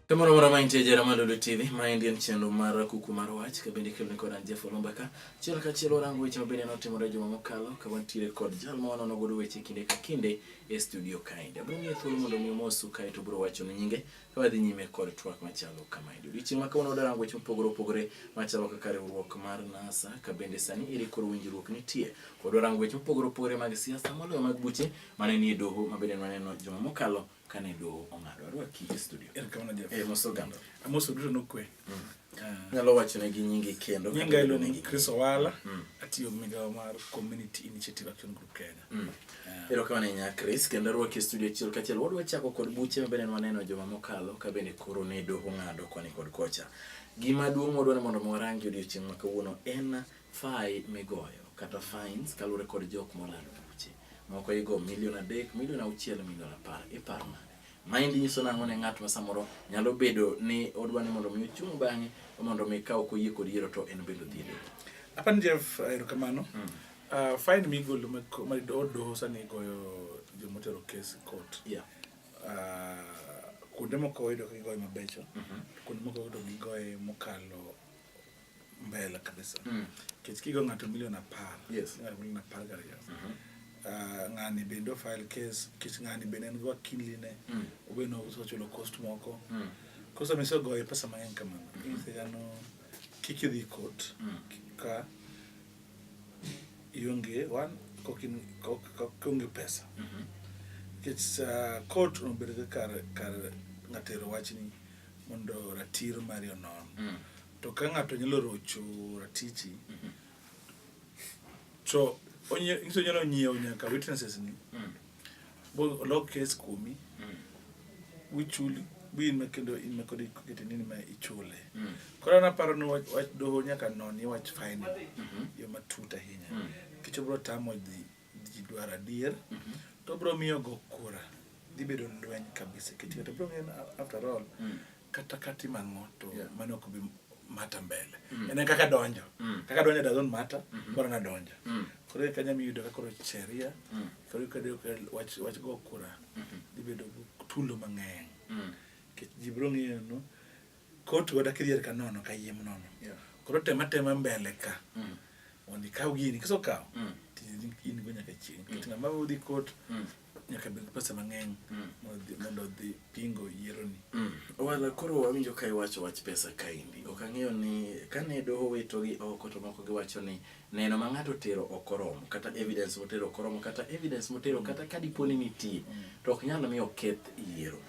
Kamoro moro maintie jarama Oloo TV, maendi en chenro mar Kuku mar Wach, ka bende kelni kod Jeff Oloo Mbaka. Chiel ka chiel warango weche mabende notimore juma mokalo, ka wantiere kod jal ma wanono godo weche kinde ka kinde e studio kaendi. Abiro miye thuolo mondo mi omosu kae to biro wacho nyinge, ka wadhi nyime kod twak machalo kamaendi. Odiochieng' ma kawuono warango weche mopogore opogore machalo kaka riwruok mar NASA, ka bende sani ere koro winjruok nitie. Kod warango weche mopogore opogore mag siasa moloyo mag buche mane nie doho mabende waneno juma mokalo kane doho ong'ado. Arwaki e studio. Erokamano Jeff. Moso ganda. Amoso duto nokwe. Nyalo wachone gi nyingi kendo. Nyinga iluongo ni Chris Owala, atiyo migawo mar Community Initiative Action Group Kenya. Erokamano ahinya Chris, kendo arwaki e studio achiel kachiel. Wadwa chako kod buche mabende waneno juma mokalo ka bende koro ne doho ng'ado koni kod kocha. Gima duong' wadwa ni mondo warangi odiochieng' ma kawuono en fai migoyo kata fines kaluwore kod jok molalo buche. Moko igo $3 million, $6 million, $10 million. Iparo nade? Maendi nyiso nang'o ne ng'at ma samoro nyalo bedo ni odwa ni mondo mi ochung' bang'e mondo mi ka ok oyie kod yiero to en bendo dhiedho. Apan Jeff, erokamano. Fine migolo ma doho sani goyo jomotero case court. Yeah. Kuonde moko oyudo ka gigoyo mabecho, kuonde moko oyudo gigoye mokalo mbele kabisa. Kech kigo ng'ato $10 million. Yes. $10 million ng'ani bendo file case kich ng'ani bende en go kinline obeno uso chulo cost moko kosa miso goye pesa mang'eny kamano isegano kikidhi court ka ionge konge pesa kich court obedo kar ng'atero wachni mondo ratiro mari onon to ka ng'ato nyalo rocho ratichi to iso nyalo nyiewo nyaka witnesses ni bo log case kumi wichuli bin makendo in makodi kete nini ma ichule kora na paro no wach doho nyaka noni wach fine yo matuta hinya kichobro tamo ji dwara dier to bro miyo go kura dhi bedo lweny kabisa kiti to bro ng'en after all kata mang'o to mano ko bi mata mbele ene kaka donjo doesn't matter bora na donjo kore kanya mi yudo kaka sheria kore kade wach go kura dibedo tulo mang'eny ke jibro ng'eno court wada kirier ka nono ka yiem nono kore tema mbele ka oni kaw gini kiso kaw in go nyaka chieng kitinga ma udhi court nyaka be pesa mang'eny mondo dhi pingo yiero ni wala koro wawinjo kai wacho wach pesa kaindi ok ang'eyo ni kane doho wito gi oko to moko giwacho ni neno ma ng'ato tero okoromo kata evidence motero okoromo kata evidence motero kata kadiponi nitie to ok nyalo miyo keth yiero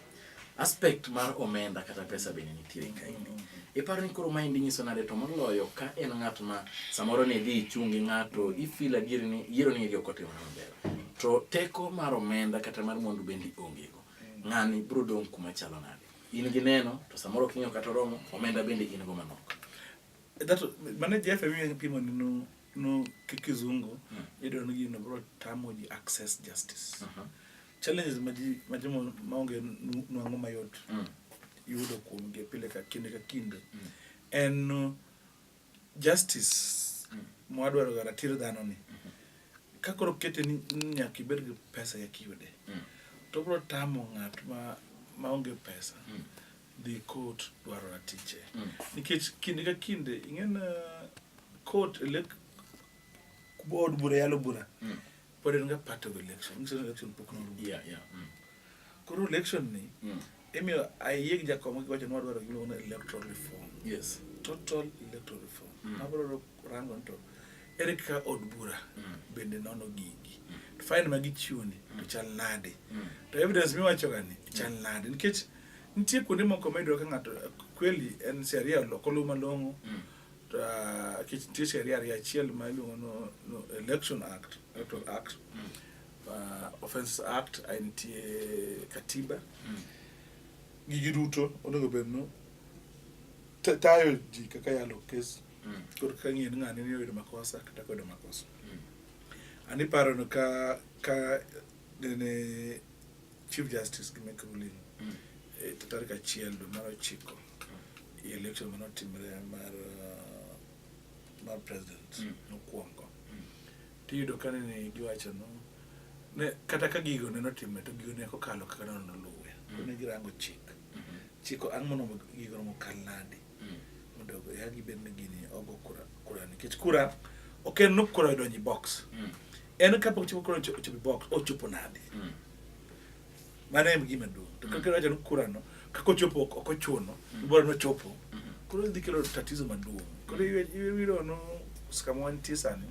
aspect mar omenda kata pesa bende nitie kaindi iparo ni koro maendi nyiso nade to moloyo ka en ng'at ma samoro ne dhi chungi ng'ato ifila dier ni yiero ni ok otimo maber to teko mar omenda kata mar mwandu bende ongego ng'ani bro dong kuma chalo nade in gi neno to samoro kinyo kata romo omenda bende in go manok dato mane Jeff mi pimo ni no kikizungu ido no gino bro tamo di access justice challenges maji maonge nuango mayot yudo kuomge pile ka kinde en justice mwadwaro ga ratiro dhano ni kakoro kete ni nyaki bed gi pesa ya kiyude to bro tamo ng'at maonge pesa the court dwaro ratiche nikech kinde ka kinde ing'en court board bura yalo bura pod en ga part of election pok no koro election ni emio ayeg jakom gi wacho ni wadwaro gino na electoral reform total electoral reform mabro rango to erika od bura bende nono gigi fine magi chiwoni to chal nade to evidence mi wacho gani chal nade nikech nitie kuonde moko medro ka ng'ato kweli en sheria lokolo malongo kich nitie sheria ya chiel ma iluongo no election act electoral act offense act nitie katiba gigi duto onego bedno tayo ji kaka yalo case kod ka ng'ien ng'ani ni oyudo makosa kata kodo makosa ani paro no ka ne chief justice gi make ruling tarik achiel do mar 9 election manotimre mar president nokuongo tiyudo ka ne giwacho no ne kata ka gigo ne notimre to gigo ne kokalo kaka nono luwe ne girango chik chiko ang' mondo gigo mo kalnadi mondo ya gibed ni gini ogo kura nikech kura ok en nok kura donji box en kapok chipo kura chopo box ochopo nadi mane em gima duong' to kaka wacho kura no kako chopo ok ochuno bora no chopo kuro dhi kelo tatizo maduong' kuro iwiro no skamo antie sani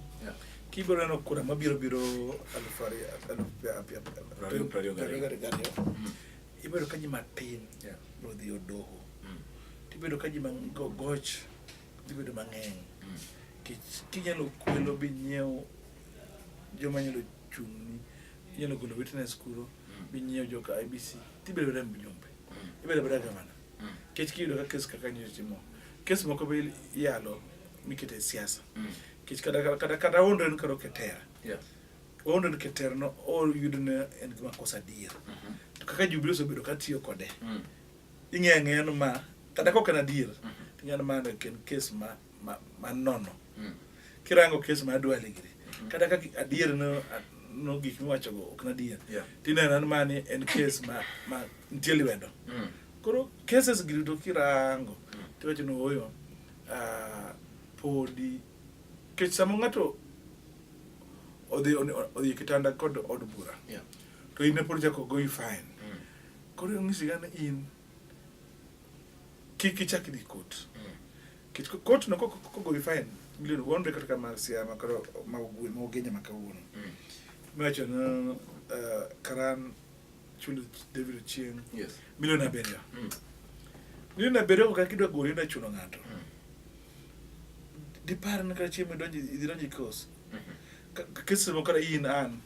kibiro no kura mabiro alufari ibiro ka ji matin bro dhi odoho tibedo ka ji goch tibedo mang'eny kinyalo kwelo binyiew joma nyalo chung'ni nyalo golo witness kuro binyiew joka IBC tibedo rem jumbe ibedo bada gamana kech kiyudo ka kes kaka nyiro timo kes moko be yalo mikete siasa kech kada ondren karo ketera ondren ketera no o yudne en gima kosa dir to kaka Jubilee osebedo ka tiyo kode ing'e no ma kada ko kana dir ting'ano ma ken kes ma nono kirango kes ma adwale gire kada ka adier no gik miwacho go ok na adier tineno mani en kes ma nitie lwedo koro cases giri to kirango tiwacho no oyo podi kech samo ng'ato odhi kitanda kod od bura to in podi chako goyi fine koro ng'isi gane in kiki chaki di court court no kogoyi fine milioni wonre kata kama siama koro maugwe maugenya makawuono miwacho no karan chulo David Chieng milioni 7 milioni 7 ka kidwa gori na chuno ng'ato dipar na kara chiemo idonji kos kesi mo kara in an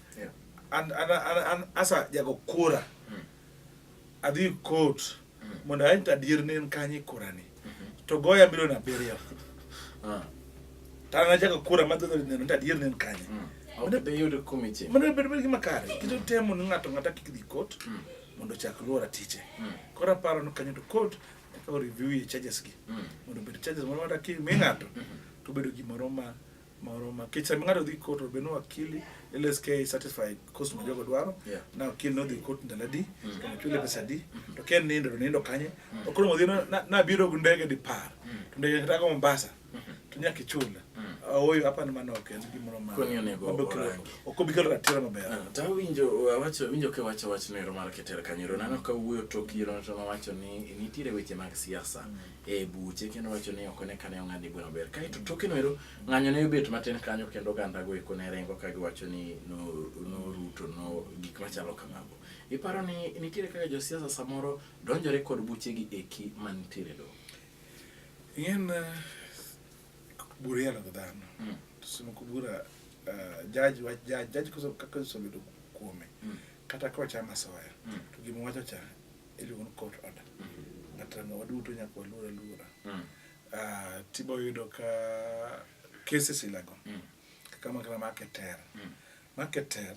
asa jago kura adhi court mondo aita dir ne kanyi kurani to goya milioni 7 tana jago kura madho ne ta dir ne kanyi ok be yudo komiti mondo bed gi makare kito temo ni ng'ata kidhi court mondo chak luora tiche kora paro no kanyo to court ko review ye charges gi mondo bed charges mondo wada ki mi ng'ato to bedo gi maroma kicha ng'ato dhi court be no akili LSK certified cost mo jogo dwaro na akili no dhi court ndaladi to chule pesa di to ken nindo kanye okoro mo dino na biro gundege di par to ndege kata Mombasa to nyaki chula oyo hapa ni manoke ndi maroma konyo nego okobikelo ratira maber ta winjo ke wacho ne romar ketera kanyiro nano ka wuyo tokiro to wacho ni nitire weche mag siasa e buche kendo wacho ni okone kane ng'adi bwana ber kai to tokino ero ng'anyo ne bet matin kanyo kendo ganda go iko ne rengo ka giwacho ni no ruto no gik machalo kamago iparo ni nitire kaka jo siasa samoro donjore kod buche gi eki manitire do buriya la gadano tuseme kubura jaji ko kaka so bedo kuome kata ko chama soya to gimo wacho cha iluon court order atanga waduto nyako lura tibo yudo ka cases ilago kama kama marketer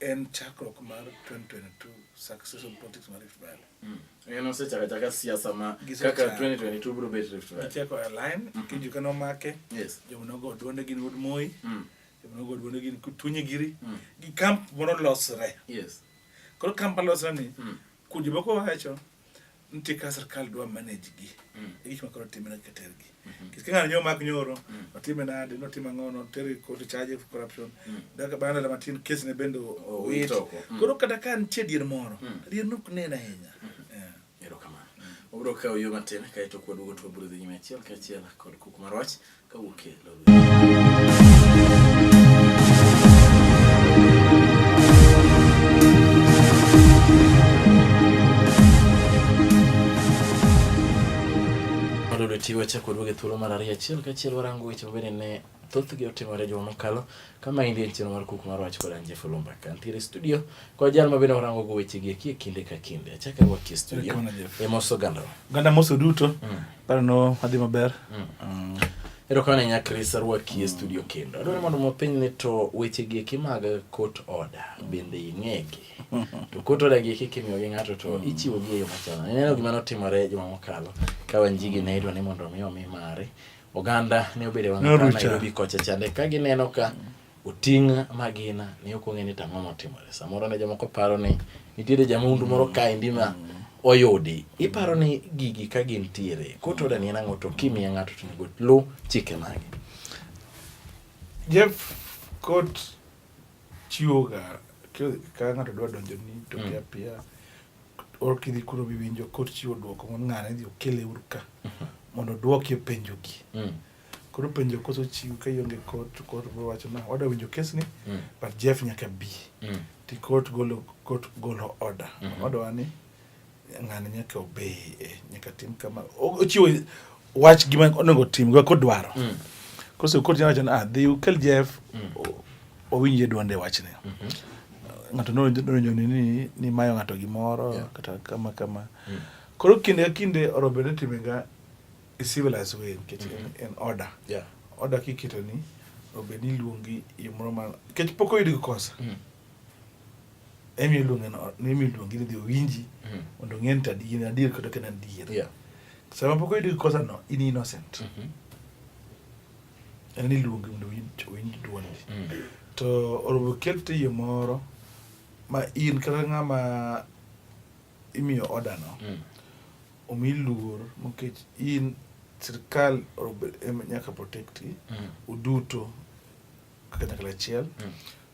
en chakruok mar 2022 successful politics mar Rift Valley no se chaka siasa ma kaka 2022 bro bet Rift Valley cheko align kiju kano make jomo go duonde gin wod moi jomo go duonde gin kutunye giri gi camp moro losre koro camp losre ni kuji boko wacho nti ka serikal dwa manage gi gik makoro timena ketergi kiskanga nyo mak nyoro otimena de notima ngono teri ko charge of corruption daga bana la matin case ne bendo wito koro kata kan chedier moro dier nuk nena henya ero kama obro ka yo matin ka to ko dugo to buru dhi nyime chiel ka chiel kod Kuku mar Wach ka wuke lo tiwa chako duoge thuolo mar ariyo achiel ka chiel warango weche mabende ne thoth gi otimore juma mokalo kama indi en chino mar Kuku mar Wach kod anje Oloo Mbaka ntiere studio kwa jal mabende warango go weche gi kinde ka kinde achaka waki studio moso ganda moso duto para no adhi maber ero kana nya Chris Owala studio kendo adwaro mondo mopiny ne to weche gi mag court order bende ing'egi to court order gi kimiyo gi ng'ato to ichiwo gi e yo machalo neno gima notimore juma mokalo ka Wanjigi ne idwa ni mondo mi mare oganda ne obede wang'ana Nairobi kocha chande ka gineno ka oting' magina ne ok ong'e ni tang'o motimore samoro ne jomoko paro ni nitiere jamundu moro ka indima oyudi iparo ni gigi ka gintiere kot order ni nango to kimiya ng'ato to nego lu chike mage. Jeff kot chiwoga ka ng'ato dwa donjo ni to pia or kidhi kuro biwinjo kot chiwo duoko mon ng'ane dhi okele uru ka mondo duoki penjo gi. Koro penjo koso chiw ka ionge kot bro wacho na order winjo case ni but Jeff nyaka bi ti kot golo order order wani ng'ane nyaka obey nyaka tim kama ochiwo wach gima onego tim go kodwaro. Koso kot nyaka na dhi ukel Jeff owinje duonde wachne. Ng'ato donjo ni mayo ng'ato gimoro kata kama koro kinde orobene timega civilized way in order order kiketo ni obeni luongi imoro ma kech poko yudi kosa emi luongi ni dhi winji mondo ng'en ta di adier kod kana adier sama poko yudi kosa no in innocent en luongi mondo winji duondi to orobo kelte yomoro ma in kata ng'ama imiyo order no omi luor mokech in sirkal nyaka protect uduto kaka nyakla achiel.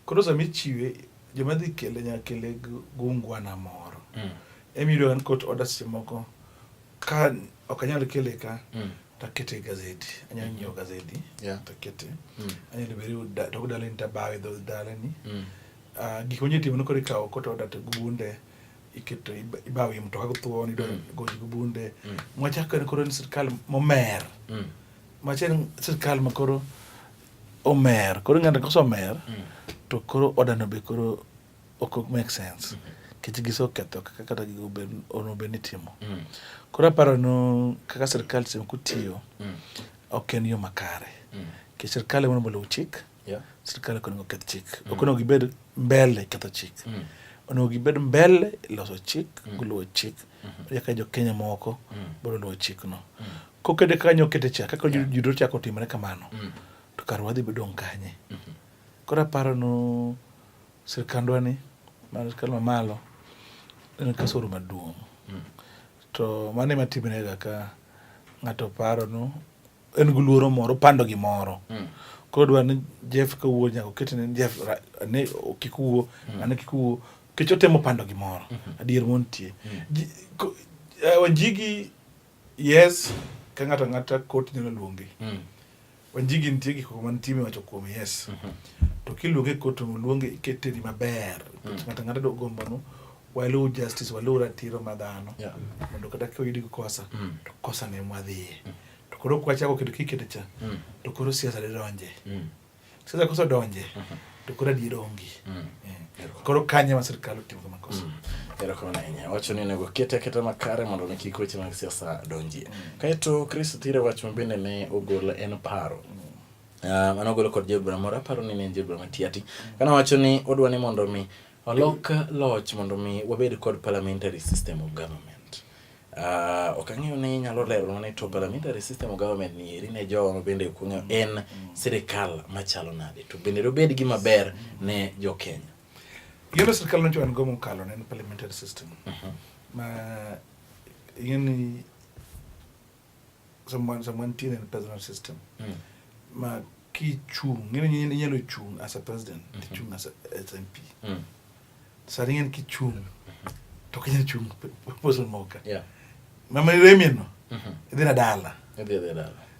Koro sami chiwe joma dhi kele nyaka kele gungwana moro emiyudo an kot order seche moko ka ok anyal kele ka takete gazeti anyalo nyiewo gazeti takete anyalo beri to dala ni tabawe dho dala ni gik onye timo koro ikawo kot order to gunde iketo ibawi mto kako thuon idon goji gubunde mwachaka ni koro ni sirkal momer machen sirkal makoro omer koro ng'anda koso omer to koro order no be koro ok make sense kech giso ketho kata gigo be ono be nitimo koro aparo no kaka sirkal sem kutiyo ok en yo makare ke sirkal mono bolo chik sirkal kono ketho chik okono gibed mbele ketho chik ono gibed mbele loso chik golo chik yaka jo Kenya moko bolo lo chik no kokede kanyo kete cha kaka judo chako timre kamano to karwa dhi bedo kanye kora paro no sirkandwa ni mar sirkal malo en kasoro maduong to mane matimre ga ka ng'ato paro no en guluoro moro pando gimoro koro dwa ni Jeff ka wuo nyako kete ne Jeff ne kikuo ane kikuo kecho temo pando gimoro adier montie wanjigi yes ka ng'ata kot nyalo luongi wanjigi nitie gik man time wacho kuom yes to kiluonge kot luonge ikete ni maber ng'ata do gombo no walu justice walu ratiro madhano mondo kata ka yudi kosa to kosa ne mwadhie to koro kwachako kedo kikete cha to koro siasa de donje siasa koso donje to koro adier ongi koro kanye ma sirkal timo makosa kona inya wacho ni nego kete makare mondo ne kik weche mag siasa donjie kaeto Chris tire wach mabende ne ogolo en paro mano ogolo kod jebra moro paro ni ne jebra matiati kana wacho ni odwa ni mondo mi olok loch mondo mi wabed kod parliamentary system of government okang'eyo ni nyalo lero ni to parliamentary system of government ni eri ne jowa mabende okung'eyo en sirkal machalo nade to bende dobed gi maber ne jo Kenya. Yendo sirkal no chwan gomo kalo ne parliamentary system ma yeni someone tin in personal system ma ki chung ngene nyalo chung as a president chung as MP saringen ki chung to kenya chung person moka mama remino idina dala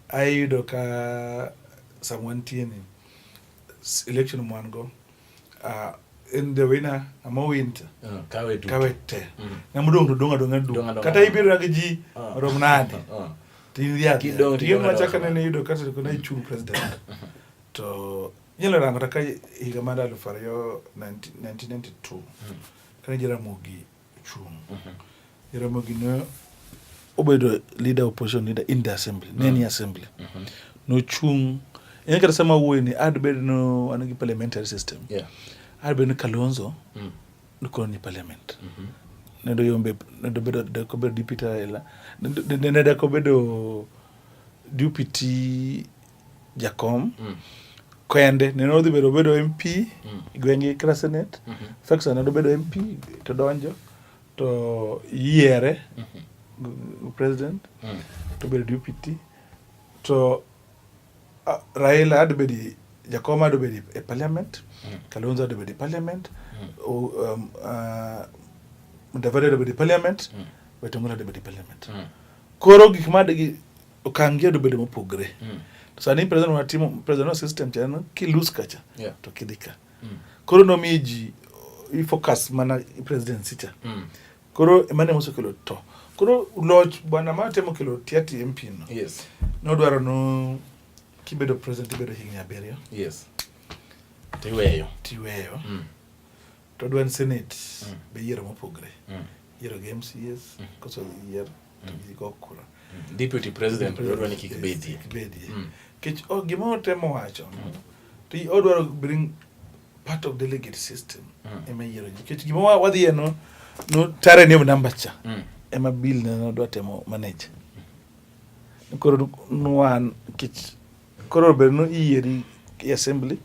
ayudo ka someone tin election mwango in the winner amo winter kawete na mudong donga kata ibiro ga ji romnade tin ya tin machaka ne yudo kata ko na chung president to nyelo rango taka higa mandalo farayo 1992 kana jira mogi chung jira mogi no obedo leader opposition leader in the assembly neni assembly no chung en kata sama wuoni adbed no anagi parliamentary system arbe no Kalonzo no ni parliament ne do yombe ne do bedo de ko bedo deputy ela ne de ko bedo deputy Jacom kwende ne no dhi bedo MP gwengi kra senate faction ne do bedo MP to donjo to yiere president to bedo deputy to Raila adobedi Jakoma adobedi e parliament Kalonzo adobedi parliament Mudavadi adobedi parliament Wetangula adobedi parliament koro gik madegi okangi adobedi mopogre sani president wa timo president wa system chano kilus kacha to kidika koro nomiji i focus mana presidency cha koro emane moso kelo to koro loch bwana matemo kelo tiati MP no no dwaro no kibedo president ibedo higni abiriyo tiweyo to dwan senate be yiero mopogre yiero gi MCS koso yiero to go kura deputy president dwaro ni kikbedi kech gimo temo wacho to odwaro bring part of delegate system ema yiero kech gimo wadhi no tare ni number cha ema bill no dwa temo manage koro nuan kech koro be no yieri assembly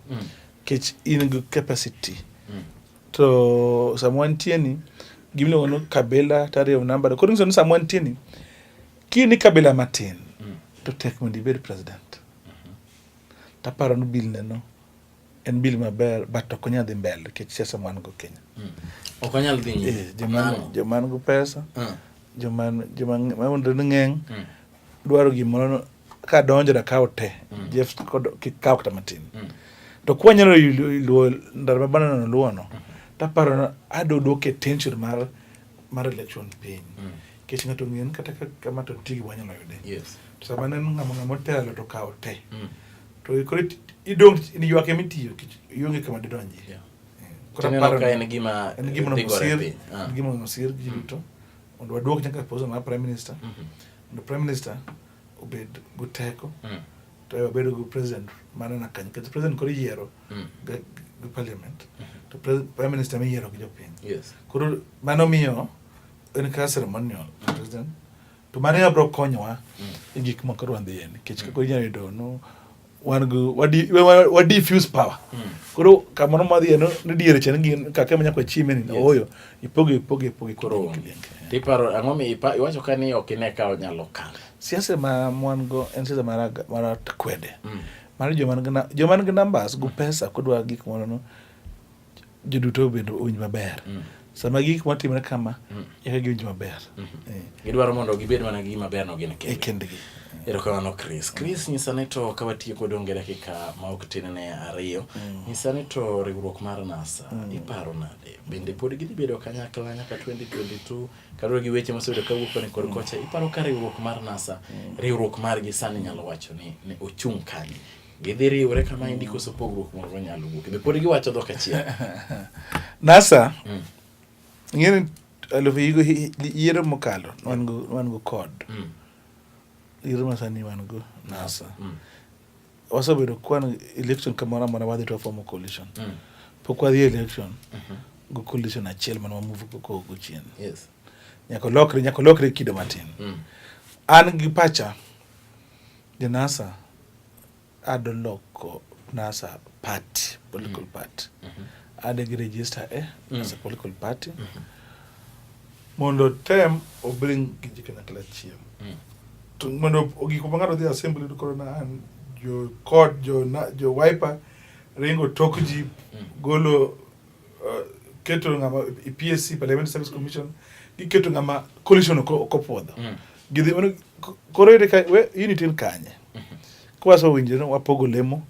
kech in good capacity to someone tieni gimlo no kabela tare of number koro so someone tieni kini kabela matin to tek mondi be president taparo no bill no en bill maber but okonya dhi mbele kech siasa mwan go Kenya okonyal dhi nyime joman go pesa joman maunde ngeng dwaro gimoro ka donjo da kaw te Jeff kod kikaw kata matin to kwanyalo luo ndarba bana no luono taparo no adodoke tension mar election pin kech ngato ngien kata kama to tigi wanyalo yude to sabana ngamo telo to kaw te to ikore idong ni yuake mitiyo yonge kama didonji kora paro ka en gima no sir gito ondo wadok nyaka pozo ma prime minister the prime minister obed guteko to obedo go president mana na kan ke president ko yiero go parliament to prime minister me yiero go jopiny koro mano miyo en ka ceremonial president to mane bro konyowa e gik moko rwandhe yen kech ko nyalo do no wan go what diffuse power koro kamano madhi no diere chen gi kaka manya kwa chime ni oyo ipoge koro tiparo angomi iwacho kani okineka onyalo kalo siasa ma mwan go en siasa mara kwede mar joman gi numbers go pesa kodwa gik moro no joduto bedo onyi maber sama gik matimre kama yaka gi onyi maber gidwaro mondo gibed mana gi maber no gin kendgi erokamano Chris nyisane to kawatiyo kod onge dakika ma ok tin ne ariyo nyisane to riwruok mar NASA iparo nade bende pod gidhi bedo kanyakla nyaka 2022 kaluwore gi weche maseyudo kawuok koni kod kocha iparo ka riwruok mar NASA riwruok margi sani nyalo wacho ni ochung' kanye gidhi riwre kama indiko so pogruok moro nyalo wuok be pod giwacho dhok achiel NASA ngene alofi yiero mokalo wan go code yiero masani wan go NASA wasabedo kwan election kamara mara wadhi to form coalition pok wadhi election go coalition achiel man move ko chien nyaka lokre kido matin an gi pacha the NASA adoloko NASA party political party adegi register as a political party mondo tem o bring gijikana kala chiem to mondo ogiko bangado the assembly to corona and jo wiper ringo tokji golo keto ngama PSC Parliament Service Commission giketo ngama coalition ko podho gidhi mondo korede ka unity kanye kwaso winjeno wapogo lemo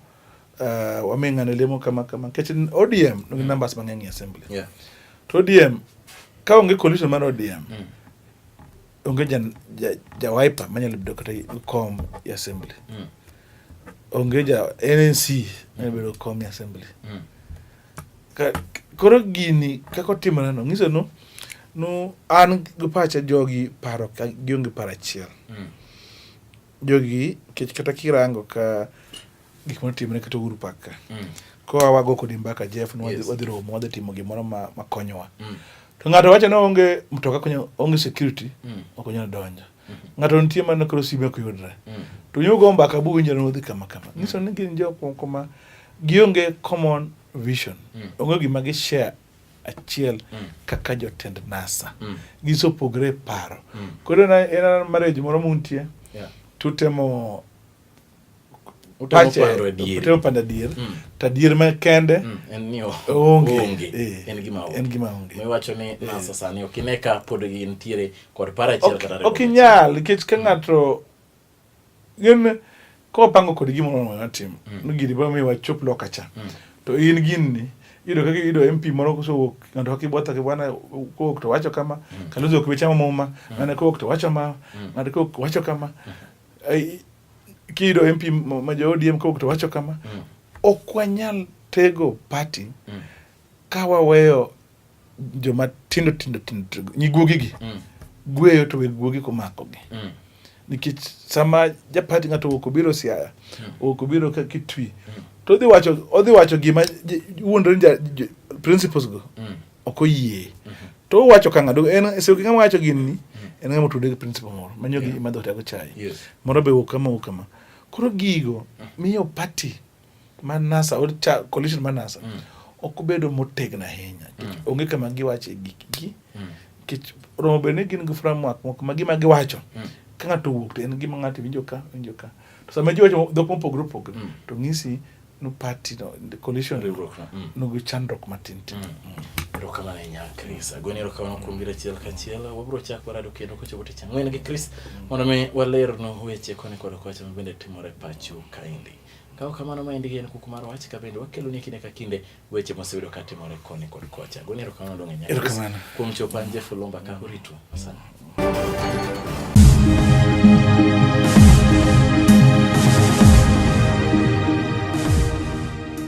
wamengane lemo kama kech ODM no numbers mang'eny assembly to ODM ka onge coalition mar ODM onge ja wiper manyalo bedo kata kom assembly onge ja NNC manyalo bedo kom assembly koro gini kako timana no ngiso no an gupacha jogi paro ka gionge para achiel jogi kech kata kirango ka gik moro timre kata Oloo Mbaka ko wago kod Mbaka Jeff no wadhi romo wadhi timo gimoro ma konyowa to ng'ato wacho no onge mtoka konyo onge security okonyo donjo ng'ato nitie man koro sibe ko yudre to nyugo Mbaka bu winjo no dhi kama ngiso ni gin joko koma gionge common vision onge gima gi share achiel kaka jotend NASA. Gisopogre paro. Koro en marriage moro muntie. Tutemo utemo panda dier. Ta dier ma kende. En ni onge. En gima onge. En gima onge. Miwacho ni NASA sani okineka pod gintiere kod para achiel kata ariyo. Okinyal nikech ka ng'ato gin ko pango kod gimo no tim. No gidi ba mi wachop loka cha. To in gini ido kaka ido MP moro koso ng'ato kibota ke bwana ko to wacho kama Kalonzo kichama mama ng'ane ko to wacho ma ng'ato ko wacho kama kido MP ma jo ODM ko to wacho kama okwanyal tego party kawa weyo joma tindo nyiguogi gi gweyo to guogi ko mako gi nikech sama japati ng'ato okobiro Siaya okobiro ka kitwi to odhi wacho gima wuondore principles go okoyie to wacho ka ng'ado en se ng'ama wacho gini en ng'ama tude principle moro manyo gi madho tego chai moro be okama koro gigo miyo party man NASA or coalition man NASA okobedo motegna ahinya onge kama giwache giki kich romo bene gin gi framework moko ma gima giwacho ka ng'ato wuok to en gima ng'ato winjo ka to sama ji wacho dhok mopogore opogore to ng'isi no party no the coalition no go chandruok matin kama na nya Chris agoni kama kumbira chiel kachiel wabro chako rado kendo ko chobote cha ng'wen gi Chris mondo me waler no weche kone kod kocha bende timore pacho kaindi kaw kamano ma indige en Kuku mar Wach ka bende wakelo ni kinde ka kinde weche mosebedo katimore kone kod kocha agoni kama ndo ng'enya kuom chopanje Oloo Mbaka uritu asante.